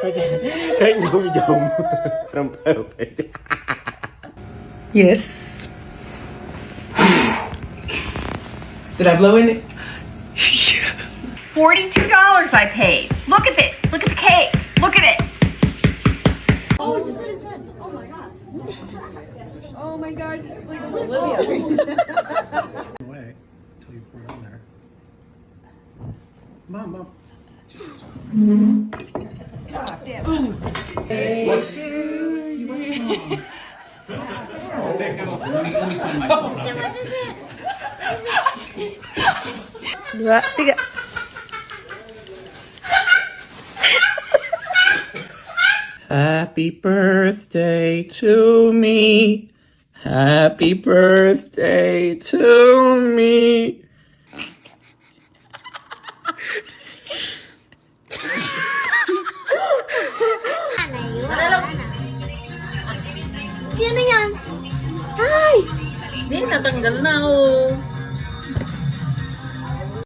Cái nhung dùng from perfect. Yes. Did I blow in it? $42 I paid. Look at it. Look at the cake. Look at it. Oh, it just hit his head. Oh my god. Oh my god. Like Olivia. Away until you pour it on there. Mom. Dua, tiga. Happy birthday to me. Happy birthday to me. Yan na yan. Hi! Hindi, natanggal na oh.